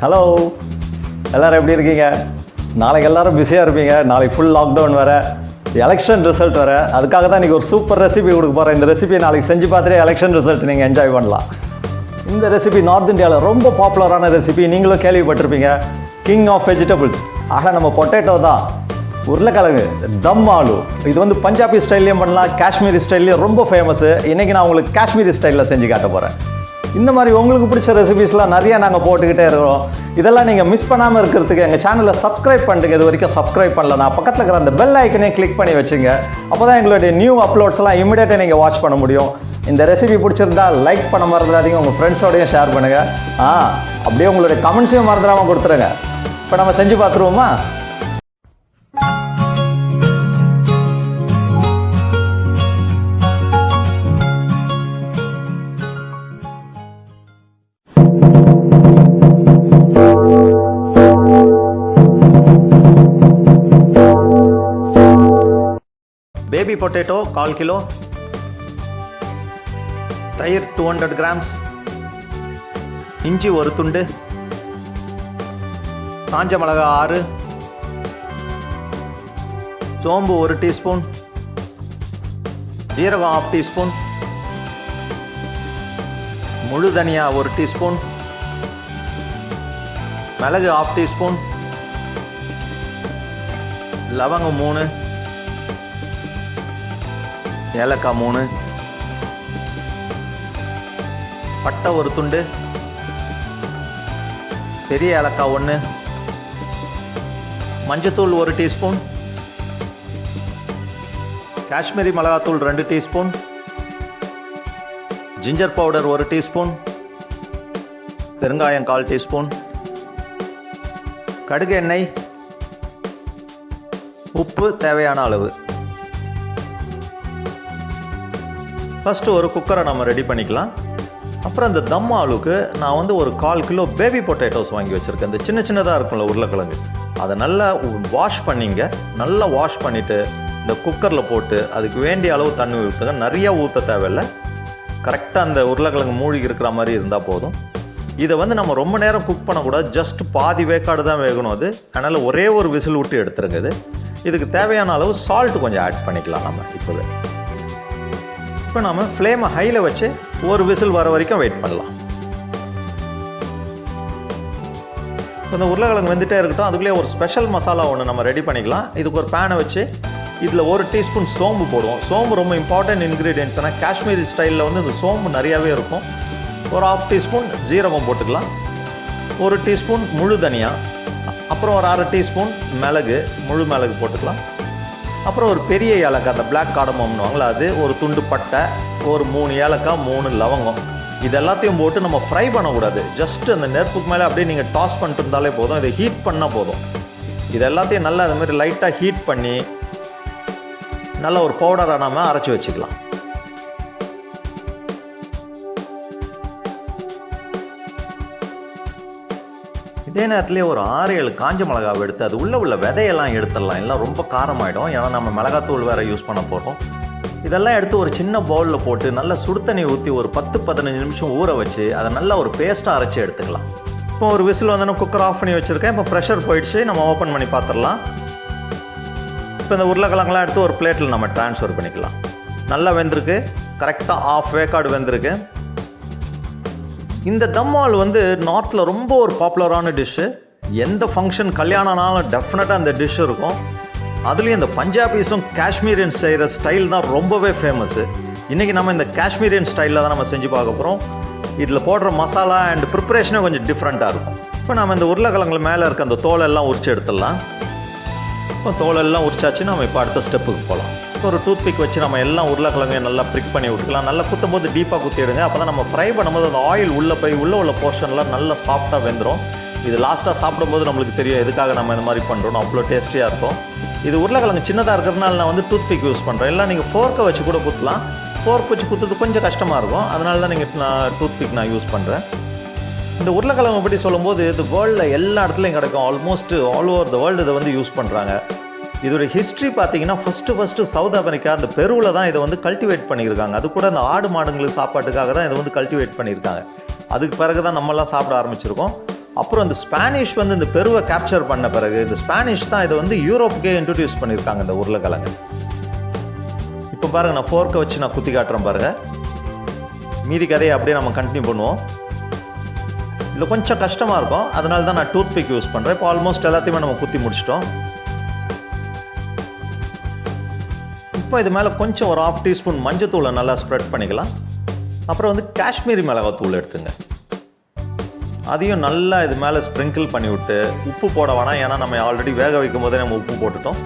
Hello, எல்லோரும் எப்படி இருக்கீங்க? நாளைக்கு எல்லோரும் பிஸியாக இருப்பீங்க. நாளைக்கு ஃபுல் லாக்டவுன் வேறு, எலெக்ஷன் ரிசல்ட் வேறு. அதுக்காக தான் இன்றைக்கி ஒரு சூப்பர் ரெசிபி கொடுக்க போகிறேன். இந்த ரெசிபி நாளைக்கு செஞ்சு பார்த்துட்டு எலெக்ஷன் ரிசல்ட் நீங்கள் என்ஜாய் பண்ணலாம். இந்த ரெசிபி நார்த் இந்தியாவில் ரொம்ப பாப்புலரான ரெசிபி, நீங்களும் கேள்விப்பட்டிருப்பீங்க. King of vegetables. ஆக நம்ம பொட்டேட்டோ தான், உருளைக்கிழங்கு, தம் ஆலு. இது வந்து பஞ்சாபி ஸ்டைல்லையும் பண்ணலாம், காஷ்மீரி ஸ்டைல்லையும் ரொம்ப ஃபேமஸு. இன்றைக்கி நான் உங்களுக்கு காஷ்மீரி ஸ்டைலில் செஞ்சு காட்ட போகிறேன். இந்த மாதிரி உங்களுக்கு பிடிச்ச ரெசிபிஸ்லாம் நிறையா நாங்கள் போட்டுக்கிட்டே இருக்கிறோம். இதெல்லாம் நீங்கள் மிஸ் பண்ணாமல் இருக்கிறதுக்கு எங்கள் சேனலை சப்ஸ்கிரைப் பண்ணுங்க. இது வரைக்கும் சப்ஸ்கிரைப் பண்ணலன்னா பக்கத்தில் இருக்கிற அந்த பெல் ஐக்கனையும் கிளிக் பண்ணி வச்சுங்க. அப்போ தான் எங்களுடைய நியூ அப்லோட்ஸ்லாம் இமிடியேட்டாக நீங்கள் வாட்ச் பண்ண முடியும். இந்த ரெசிபி பிடிச்சிருந்தா லைக் பண்ண மறந்துடாதீங்க, உங்கள் ஃப்ரெண்ட்ஸோடையும் ஷேர் பண்ணுங்கள். அப்படியே உங்களுடைய கமெண்ட்ஸையும் மறந்துடாமல் கொடுத்துருங்க. இப்போ நம்ம செஞ்சு பார்த்துருவோமா? பேபி பொட்டேட்டோ 1/4 கிலோ, தயிர் 200 கிராம்ஸ், இஞ்சி 1 துண்டு, காஞ்ச மிளகா 6, சோம்பு 1 டீஸ்பூன், ஜீரகம் 1/2 டீஸ்பூன், முழு தனியா 1 டீஸ்பூன், மிளகு 1/2 டீஸ்பூன், லவங்கம் 3, ஏலக்காய் 3, பட்டை 1 துண்டு, பெரிய ஏலக்காய் 1, மஞ்சத்தூள் 1 டீஸ்பூன், காஷ்மீரி மிளகாத்தூள் 2 டீஸ்பூன், ஜிஞ்சர் பவுடர் 1 டீஸ்பூன், பெருங்காயம் 1/4 டீஸ்பூன், கடுகு எண்ணெய், உப்பு தேவையான அளவு. ஃபஸ்ட்டு ஒரு குக்கரை நம்ம ரெடி பண்ணிக்கலாம். அப்புறம் இந்த தம் ஆலுக்கு நான் வந்து ஒரு 1/4 கிலோ பேபி பொட்டேட்டோஸ் வாங்கி வச்சுருக்கேன். இந்த சின்ன சின்னதாக இருக்கும்ல உருளைக்கிழங்கு, அதை நல்லா வாஷ் பண்ணிங்க. நல்லா வாஷ் பண்ணிவிட்டு இந்த குக்கரில் போட்டு அதுக்கு வேண்டிய அளவு தண்ணி ஊற்றுங்க. நிறையா ஊற்ற தேவையில்லை, கரெக்டாக அந்த உருளைக்கிழங்கு மூழ்கி இருக்கிற மாதிரி இருந்தால் போதும். இதை வந்து நம்ம ரொம்ப நேரம் குக் பண்ணக்கூடாது, ஜஸ்ட் பாதி வேக்காடு தான் வேகணும் அது. அதனால் ஒரே ஒரு விசில் விட்டு எடுத்துருங்க. இதுக்கு தேவையான அளவு சால்ட்டு கொஞ்சம் ஆட் பண்ணிக்கலாம் நம்ம இப்போது. இப்போ நம்ம ஃப்ளேமை ஹையில் வச்சு ஒரு விசில் வர வரைக்கும் வெயிட் பண்ணலாம். இப்போ இந்த உருளைக்கிழங்கு வெந்துகிட்டே இருக்கட்டும். அதுக்குள்ளே ஒரு ஸ்பெஷல் மசாலா ஒன்று நம்ம ரெடி பண்ணிக்கலாம். இதுக்கு ஒரு பேனை வச்சு இதில் 1 டீஸ்பூன் சோம்பு போடுவோம். சோம்பு ரொம்ப இம்பார்ட்டன்ட் இன்க்ரீடியன்ட்ஸ். ஆனால் காஷ்மீரி ஸ்டைலில் வந்து இந்த சோம்பு நிறையாவே இருக்கும். ஒரு 1/2 டீஸ்பூன் ஜீரகம் போட்டுக்கலாம், 1 டீஸ்பூன் முழு தனியா, அப்புறம் ஒரு 1/2 டீஸ்பூன் மிளகு, முழு மிளகு போட்டுக்கலாம். அப்புறம் ஒரு பெரிய ஏலக்காய், அந்த பிளாக் காடமம்னுவாங்களா, அது ஒரு துண்டு பட்டை, ஒரு 3 ஏலக்காய், 3 லவங்கம். இது எல்லாத்தையும் போட்டு நம்ம ஃப்ரை பண்ணக்கூடாது. ஜஸ்ட் அந்த நெருப்புக்கு மேலே அப்படியே நீங்கள் டாஸ் பண்ணிட்டு இருந்தாலே போதும். இதை ஹீட் பண்ணால் போதும். இது எல்லாத்தையும் நல்லா அது மாதிரி லைட்டாக ஹீட் பண்ணி நல்லா ஒரு பவுடராக நம்ம அரைச்சி வச்சுக்கலாம். இதே நேரத்துலேயே ஒரு 6-7 காஞ்ச மிளகாவை எடுத்து அது உள்ள விதையெல்லாம் எடுத்துடலாம். எல்லாம் ரொம்ப காரமாயிடும், ஏன்னா நம்ம மிளகாத்தூள் வேறு யூஸ் பண்ண போகிறோம். இதெல்லாம் எடுத்து ஒரு சின்ன பவுலில் போட்டு நல்லா சுடு தண்ணி ஊற்றி ஒரு 10-15 நிமிஷம் ஊற வச்சு அதை நல்லா ஒரு பேஸ்ட்டாக அரைச்சி எடுத்துக்கலாம். இப்போ ஒரு விசில் வந்து நான் குக்கர் ஆஃப் பண்ணி வச்சுருக்கேன். இப்போ ப்ரெஷர் போயிடுச்சு, நம்ம ஓப்பன் பண்ணி பார்த்துடலாம். இப்போ இந்த உருளைக்கிழங்கெல்லாம் எடுத்து ஒரு பிளேட்டில் நம்ம ட்ரான்ஸ்ஃபர் பண்ணிக்கலாம். நல்லா வெந்திருக்கு, கரெக்டாக 1/2 வேக்காடு வெந்திருக்கு. இந்த தம் ஆல் வந்து நார்த்தில் ரொம்ப ஒரு பாப்புலரான டிஷ்ஷு. எந்த ஃபங்க்ஷன் கல்யாணம்னாலும் டெஃபினட்டாக அந்த டிஷ் இருக்கும். அதுலேயும் இந்த பஞ்சாபிஸும் காஷ்மீரியன் செய்கிற ஸ்டைல் தான் ரொம்பவே ஃபேமஸ்ஸு. இன்றைக்கி நம்ம இந்த காஷ்மீரியன் ஸ்டைலில் தான் நம்ம செஞ்சு பார்க்க போகிறோம். இதில் போடுற மசாலா அண்ட் ப்ரிப்பரேஷனே கொஞ்சம் டிஃப்ரெண்ட்டாக இருக்கும். இப்போ நம்ம இந்த உருளைக்கிழங்குல மேலே இருக்க அந்த தோலெல்லாம் உரிச்சு எடுத்துடலாம். இப்போ தோலெல்லாம் உரிச்சாச்சு, நம்ம இப்போ அடுத்த ஸ்டெப்புக்கு போகலாம். ஒரு டூத் பிக் வச்சு நம்ம எல்லாம் உருளைக்கிழங்கையும் நல்லா ப்ரிக் பண்ணி விட்டுக்கலாம். நல்லா குத்தும் போது டீப்பாக குத்திடுங்க. அப்போ தான் நம்ம ஃப்ரை பண்ணும்போது அந்த ஆயில் உள்ளே போய் உள்ள போர்ஷன்லாம் நல்லா சாஃப்டாக வெந்துடும். இது லாஸ்ட்டாக சாப்பிடும்போது நம்மளுக்கு தெரியும் எதுக்காக நம்ம இந்த மாதிரி பண்ணுறோம். அவ்வளோ டேஸ்டியாக இருக்கும். இது உருளைக்கிழங்கு சின்னதாக இருக்கிறதுனால நான் வந்து டூத் பிக் யூஸ் பண்ணுறேன். இல்லை நீங்கள் ஃபோர்க்கை வச்சு கூட குத்தலாம். ஃபோர்க் வச்சு குத்துறது கொஞ்சம் கஷ்டமாக இருக்கும், அதனால தான் நான் டூத் பிக் யூஸ் பண்ணுறேன். இந்த உருளைக்கிழங்கு பற்றி சொல்லும்போது இது வேர்ல்டில் எல்லா இடத்துலையும் கிடைக்கும். Almost all over the world இதை வந்து யூஸ் பண்ணுறாங்க. இதோட ஹிஸ்ட்ரி பார்த்தீங்கன்னா ஃபஸ்ட்டு சவுத் அமெரிக்கா அந்த பெருவில் தான் இதை வந்து கல்டிவேட் பண்ணியிருக்காங்க. அது கூட அந்த ஆடு மாடுங்களுக்கு சாப்பாட்டுக்காக தான் இதை வந்து கல்டிவேட் பண்ணியிருக்காங்க. அதுக்கு பிறகு தான் நம்மலாம் சாப்பிட ஆரம்பிச்சிருக்கோம். அப்புறம் இந்த ஸ்பானிஷ் வந்து இந்த பெருவை கேப்சர் பண்ண பிறகு இந்த ஸ்பானிஷ் தான் இதை வந்து யூரோப்புக்கே இன்ட்ரடியூஸ் பண்ணியிருக்காங்க இந்த உருளைக்கிழங்கு. இப்போ பாருங்கள், நான் ஃபோர்க்கை வச்சு நான் குத்தி காட்டுறேன் பாருங்கள். மீதி கதையை அப்படியே நம்ம கண்டினியூ பண்ணுவோம். இதில் கொஞ்சம் கஷ்டமாக இருக்கும், அதனால தான் நான் டூத் பிக் யூஸ் பண்ணுறேன். இப்போ ஆல்மோஸ்ட் எல்லாத்தையுமே நம்ம குத்தி முடிச்சிட்டோம். இப்போ இது மேலே கொஞ்சம் ஒரு 1/2 டீஸ்பூன் மஞ்சத்தூளை நல்லா ஸ்ப்ரெட் பண்ணிக்கலாம். அப்புறம் வந்து காஷ்மீரி மிளகாத்தூள் எடுத்துங்க, அதையும் நல்லா இது மேலே ஸ்ப்ரிங்கிள் பண்ணி விட்டு உப்பு போட வேணாம், ஏன்னா நம்ம ஆல்ரெடி வேக வைக்கும் போதே நம்ம உப்பு போட்டுட்டோம்.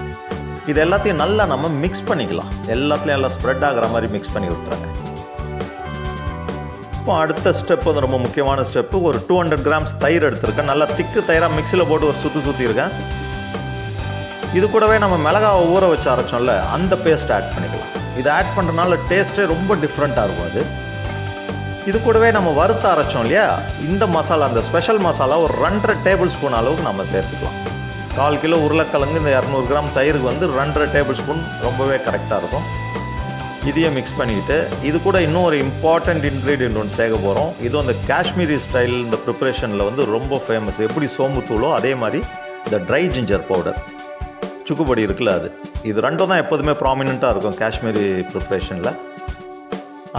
இது எல்லாத்தையும் நல்லா நம்ம மிக்ஸ் பண்ணிக்கலாம். எல்லாத்துலேயும் எல்லாம் ஸ்ப்ரெட் ஆகிற மாதிரி மிக்ஸ் பண்ணி விட்டுறாங்க. இப்போ அடுத்த ஸ்டெப் வந்து ரொம்ப முக்கியமான ஸ்டெப்பு. ஒரு 200 கிராம்ஸ் தயிர் எடுத்துருக்கேன். நல்லா திக்கு தயிராக மிக்சியில் போட்டு ஒரு சுற்றிருக்கேன். இது கூடவே நம்ம மிளகாவை ஊற வச்சு அரைச்சோம்ல, அந்த பேஸ்ட் ஆட் பண்ணிக்கலாம். இது ஆட் பண்ணுறதுனால டேஸ்ட்டே ரொம்ப டிஃப்ரெண்ட்டாக இருக்கும். அது இது கூடவே நம்ம வறுத்து அரைச்சோம் இல்லையா, இந்த மசாலா, அந்த ஸ்பெஷல் மசாலா ஒரு 2.5 டேபிள் ஸ்பூன் அளவுக்கு நம்ம சேர்த்துக்கலாம். 1/4 கிலோ உருளைக்கிழங்கு இந்த 200 கிராம் தயிருக்கு வந்து 2.5 டேபிள் ஸ்பூன் ரொம்பவே கரெக்டாக இருக்கும். இதையும் மிக்ஸ் பண்ணிக்கிட்டு இது கூட இன்னும் ஒரு இம்பார்ட்டண்ட் இன்க்ரீடியன்ட் ஒன்று சேர்க்க போகிறோம். இதுவும் அந்த காஷ்மீரி ஸ்டைல் இந்த ப்ரிப்ரேஷனில் வந்து ரொம்ப ஃபேமஸ். எப்படி சோம்புத்தூளோ அதே மாதிரி இந்த ட்ரை ஜிஞ்சர் பவுடர், சுக்குப்பொடி இருக்குல்ல, அது இது ரெண்டும் தான் எப்போதுமே ப்ராமினெண்ட்டாக இருக்கும் காஷ்மீரி ப்ரிப்ரேஷனில்.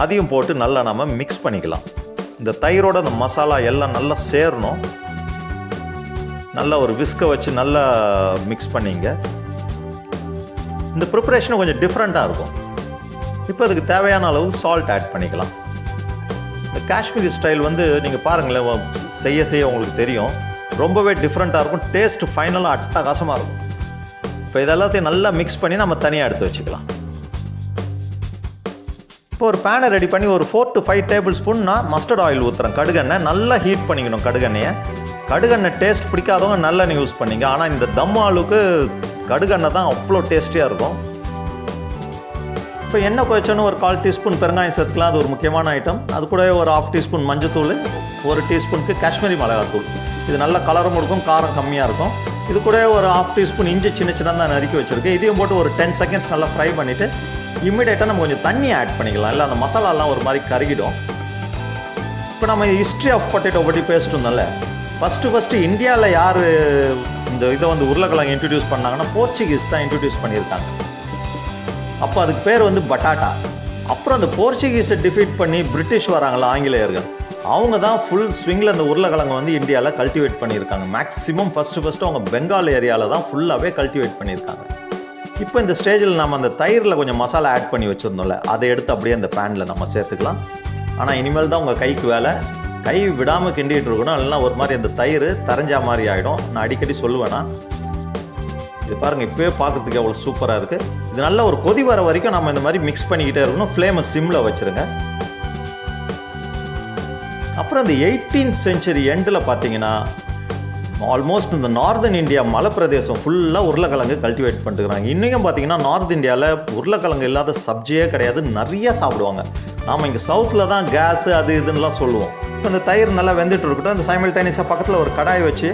அதையும் போட்டு நல்லா நம்ம மிக்ஸ் பண்ணிக்கலாம். இந்த தயிரோட அந்த மசாலா எல்லாம் நல்லா சேரணும். நல்லா ஒரு விஸ்கை வச்சு நல்லா மிக்ஸ் பண்ணிங்க. இந்த ப்ரிப்ரேஷன் கொஞ்சம் டிஃப்ரெண்ட்டாக இருக்கும். இப்போ அதுக்கு தேவையான அளவு சால்ட் ஆட் பண்ணிக்கலாம். இந்த காஷ்மீரி ஸ்டைல் வந்து நீங்கள் பாருங்களேன், செய்ய உங்களுக்கு தெரியும், ரொம்பவே டிஃப்ரெண்ட்டாக இருக்கும். டேஸ்ட் ஃபைனலாக அட்டகாசமாக இருக்கும். இப்போ இதெல்லாத்தையும் நல்லா மிக்ஸ் பண்ணி நம்ம தனியாக எடுத்து வச்சுக்கலாம். இப்போ ஒரு பேனை ரெடி பண்ணி ஒரு 4 to 5 டேபிள் ஸ்பூன் நான் மஸ்டர்ட் ஆயில் ஊற்றுறேன். கடுகெண்ணெய் நல்லா ஹீட் பண்ணிக்கணும். கடுகெண்ணெய் டேஸ்ட் பிடிக்காதவங்க நல்லெண்ணெய் யூஸ் பண்ணிங்க. ஆனால் இந்த தம் ஆலுக்கு கடுகெண்ணெய் தான் அவ்வளோ டேஸ்டியாக இருக்கும். இப்போ எண்ணெய் கொதிச்சோன்னு ஒரு 1/4 டீஸ்பூன் பெருங்காயம் சேர்த்துக்கலாம். அது ஒரு முக்கியமான ஐட்டம். அது கூடவே ஒரு 1/2 டீஸ்பூன் மஞ்சத்தூள், 1 டீஸ்பூனுக்கு காஷ்மீரி மிளகாத்தூள். இது நல்ல கலரும் இருக்கும், காரம் கம்மியாக இருக்கும். இது கூட ஒரு 1/2 டீஸ்பூன் இஞ்சி சின்ன சின்னதாக நறுக்கி வச்சுருக்கு. இதையும் போட்டு ஒரு 10 செகண்ட்ஸ் நல்லா ஃப்ரை பண்ணிவிட்டு இம்மிடியேட்டாக நம்ம கொஞ்சம் தண்ணி ஆட் பண்ணிக்கலாம். இல்லை அந்த மசாலாலாம் ஒரு மாதிரி கருகிடும். இப்போ நம்ம ஹிஸ்ட்ரி ஆஃப் பொட்டேட்டோ பற்றி பேசிட்டு இருந்தோம்ல, ஃபஸ்ட்டு இந்தியாவில் யார் இந்த இதை வந்து உருளைக்கிழங்கு இன்ட்ரடியூஸ் பண்ணாங்கன்னா போர்ச்சுகீஸ் தான் இன்ட்ரடியூஸ் பண்ணியிருக்காங்க. அப்போ அதுக்கு பேர் வந்து பட்டாட்டா. அப்புறம் அந்த போர்ச்சுகீஸை டிஃபீட் பண்ணி பிரிட்டிஷ் வராங்களா ஆங்கிலேயர்கள், அவங்க தான் ஃபுல் ஸ்விங்கில் அந்த உருளைக்கிழங்கு வந்து இந்தியாவில் கல்டிவேட் பண்ணியிருக்காங்க. மேக்ஸிமம் ஃபஸ்ட்டு அவங்க பெங்கால் ஏரியாவில் தான் ஃபுல்லாகவே கல்டிவேட் பண்ணியிருக்காங்க. இப்போ இந்த ஸ்டேஜில் நம்ம அந்த தயிரில் கொஞ்சம் மசாலா ஆட் பண்ணி வச்சுருந்தோம்ல, அதை எடுத்து அப்படியே அந்த பேனில் நம்ம சேர்த்துக்கலாம். ஆனால் இனிமேல் தான் உங்கள் கைக்கு வேலை. கை விடாமல் கிண்டிகிட்டு இருக்கணும், இல்லைனா ஒரு மாதிரி அந்த தயிர் தரைஞ்சா மாதிரி ஆகிடும். நான் அடிக்கடி சொல்லுவேன்னா, இது பாருங்கள் இப்போயே பார்க்குறதுக்கு எவ்வளோ சூப்பராக இருக்குது. இது நல்லா ஒரு கொதி வர வரைக்கும் நம்ம இந்த மாதிரி மிக்ஸ் பண்ணிக்கிட்டே இருக்கணும். ஃப்ளேமை சிம்மில் வச்சுருங்க. அப்புறம் இந்த 18th செஞ்சுரி எண்டில் பார்த்தீங்கன்னா ஆல்மோஸ்ட் இந்த நார்தன் இந்தியா மலை பிரதேசம் ஃபுல்லாக உருளைக்கிழங்கு கல்டிவேட் பண்ணிட்டுருக்காங்க. இன்றைக்கும் பார்த்தீங்கன்னா நார்த் இந்தியாவில் உருளைக்கிழங்கு இல்லாத சப்ஜியே கிடையாது, நிறைய சாப்பிடுவாங்க. நாம் இங்கே சவுத்தில் தான் கேஸு அது இதுன்னெலாம் சொல்லுவோம். இப்போ இந்த தயிர் நல்லா வெந்துட்டு இருக்கட்டும். இந்த சைமல்டேனியஸாக பக்கத்தில் ஒரு கடாய் வச்சு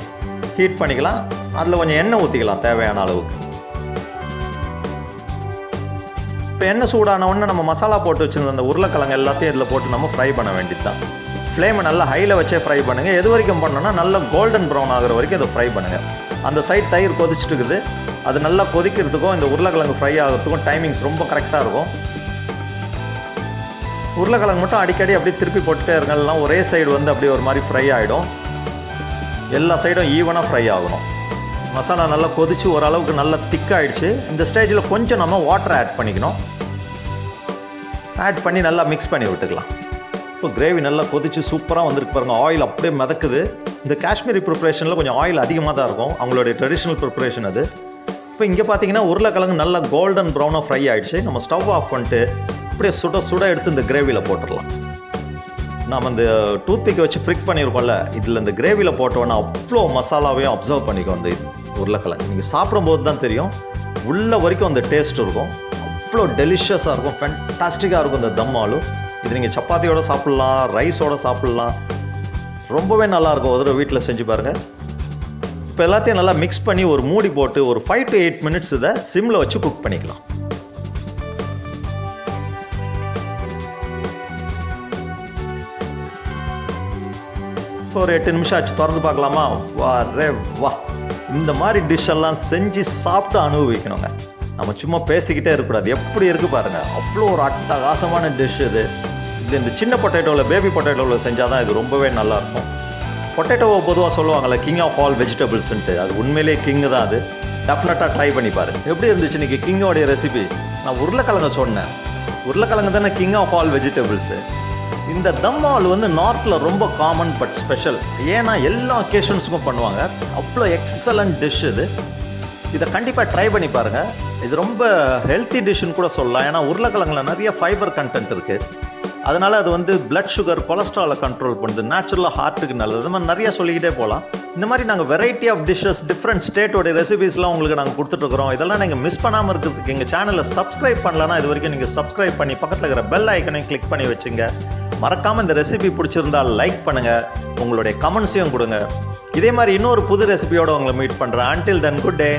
ஹீட் பண்ணிக்கலாம். அதில் கொஞ்சம் எண்ணெய் ஊற்றிக்கலாம் தேவையான அளவுக்கு. இப்போ எண்ணெய் சூடான உடனே நம்ம மசாலா போட்டு வச்சுருந்த அந்த உருளைக்கிழங்கு எல்லாத்தையும் இதில் போட்டு நம்ம ஃப்ரை பண்ண வேண்டியது தான். ஃப்ளேமை நல்லா ஹையில் வச்சே ஃப்ரை பண்ணுங்கள். எது வரைக்கும் பண்ணோன்னா நல்லா கோல்டன் ப்ரௌன் ஆகிற வரைக்கும் அதை ஃப்ரை பண்ணுங்கள். அந்த சைட் தயிர் கொதிச்சுட்டு இருக்குது, அது நல்லா கொதிக்கிறதுக்கும் இந்த உருளைக்கிழங்கு ஃப்ரை ஆகிறதுக்கும் டைமிங்ஸ் ரொம்ப கரெக்டாக இருக்கும். உருளைக்கிழங்கு மட்டும் அடிக்கடி அப்படியே திருப்பி போட்டுட்டே இருங்க, இல்லைனா ஒரே சைடு வந்து அப்படியே ஒரு மாதிரி ஃப்ரை ஆகிடும். எல்லா சைடும் ஈவனாக ஃப்ரை ஆகணும். மசாலா நல்லா கொதித்து ஓரளவுக்கு நல்லா திக்காகிடுச்சு. இந்த ஸ்டேஜில் கொஞ்சம் நம்ம வாட்டர் ஆட் பண்ணிக்கணும். ஆட் பண்ணி நல்லா மிக்ஸ் பண்ணி விட்டுக்கலாம். இப்போ கிரேவி நல்லா கொதிச்சு சூப்பராக வந்துருக்கு பாருங்கள். ஆயில் அப்படியே மிதக்குது. இந்த காஷ்மீரி ப்ரிப்ரேஷனில் கொஞ்சம் ஆயில் அதிகமாக தான் இருக்கும், அவங்களுடைய ட்ரெடிஷ்னல் ப்ரிப்ரேஷன் அது. இப்போ இங்கே பார்த்தீங்கன்னா உருளைக்கிழங்கு நல்லா கோல்டன் ப்ரௌனாக ஃப்ரை ஆகிடுச்சு. நம்ம ஸ்டவ் ஆஃப் பண்ணிட்டு அப்படியே சுட எடுத்து இந்த கிரேவியில் போட்டுடலாம். நாம் இந்த டூத்பிக்கை வச்சு ப்ரிக் பண்ணியிருக்கோம்ல, இதில் இந்த கிரேவியில் போட்டோன்னா அவ்வளோ மசாலாவையும் அப்சர்வ் பண்ணிக்கும் அந்த உருளைக்கிழங்கு. நீங்கள் சாப்பிடும்போது தான் தெரியும், உள்ள வரைக்கும் அந்த டேஸ்ட் இருக்கும். அவ்வளோ டெலிஷியஸாக இருக்கும், ஃபேண்டாஸ்டிக்காக இருக்கும் இந்த தம் ஆலு. இது நீங்கள் சப்பாத்தியோடு சாப்பிட்லாம், ரைஸோடு சாப்பிட்லாம், ரொம்பவே நல்லாயிருக்கும். ஒரு தடவை வீட்டில் செஞ்சு பாருங்கள். இப்போ எல்லாத்தையும் நல்லா மிக்ஸ் பண்ணி ஒரு மூடி போட்டு ஒரு 5 to 8 minutes இதை சிம்மில் வச்சு குக் பண்ணிக்கலாம். ஒரு 8 நிமிஷம் ஆச்சு, திறந்து பார்க்கலாமா? வாரே வா! இந்த மாதிரி டிஷ்ஷெல்லாம் செஞ்சு சாப்பிட்டு அனுபவிக்கணுங்க. நம்ம சும்மா பேசிக்கிட்டே இருக்கக்கூடாது. எப்படி இருக்குது பாருங்கள், அவ்வளோ ஒரு அட்டகாசமான டிஷ் இது. இந்த சின்ன பொட்டேட்டோவில், பேபி பொட்டேட்டோவில் செஞ்சால் தான் இது ரொம்பவே நல்லாயிருக்கும். பொட்டேட்டோவை பொதுவாக சொல்லுவாங்கள்ல கிங் ஆஃப் ஆல் வெஜிடபிள்ஸ்ன்ட்டு, அது உண்மையிலே கிங்கு தான். அது டெஃபினட்டாக ட்ரை பண்ணி பாருங்க. எப்படி இருந்துச்சு இன்றைக்கி கிங்கோடைய ரெசிபி? நான் உருளைக்கிழங்கு சொன்னேன். உருளைக்கிழங்கு தானே கிங் ஆஃப் ஆல் வெஜிடபிள்ஸு. இந்த தம் ஆல் வந்து நார்த்தில் ரொம்ப காமன் பட் ஸ்பெஷல். ஏன்னா எல்லா ஒகேஷன்ஸுக்கும் பண்ணுவாங்க. அவ்வளோ எக்ஸலண்ட் டிஷ் இது. இதை கண்டிப்பாக ட்ரை பண்ணி பாருங்கள். இது ரொம்ப ஹெல்த்தி டிஷ்ஷுன்னு கூட சொல்லலாம். ஏன்னா உருளைக்கிழங்குல நிறைய ஃபைபர் கண்டென்ட் இருக்குது. அதனால் அது வந்து பிளட் சுகர், கொலஸ்ட்ராலை கண்ட்ரோல் பண்ணுது, நேச்சுரலாக ஹார்ட்டுக்கு நல்லது. அது மாதிரி நிறையா சொல்லிக்கிட்டே போகலாம். இந்த மாதிரி நாங்கள் வெரைட்டி ஆஃப் டிஷ்ஷஸ், டிஃப்ரெண்ட் ஸ்டேட்டோடைய ரெசிபீஸ்லாம் உங்களுக்கு நாங்கள் கொடுத்துட்ருக்குறோம். இதெல்லாம் நீங்கள் மிஸ் பண்ணாமல் இருக்கிறதுக்கு எங்கள் சேனலை சப்ஸ்கிரைப் பண்ணலன்னா இது வரைக்கும் நீங்கள் சப்ஸ்கிரைப் பண்ணி பக்கத்தில் இருக்கிற பெல் ஐக்கனையும் கிளிக் பண்ணி வச்சுங்க. மறக்காமல் இந்த ரெசிபி பிடிச்சிருந்தால் லைக் பண்ணுங்கள், உங்களுடைய கமெண்ட்ஸையும் கொடுங்க. இதே மாதிரி இன்னொரு புது ரெசிபியோடு உங்களை மீட் பண்ணுறேன். Until then, good day.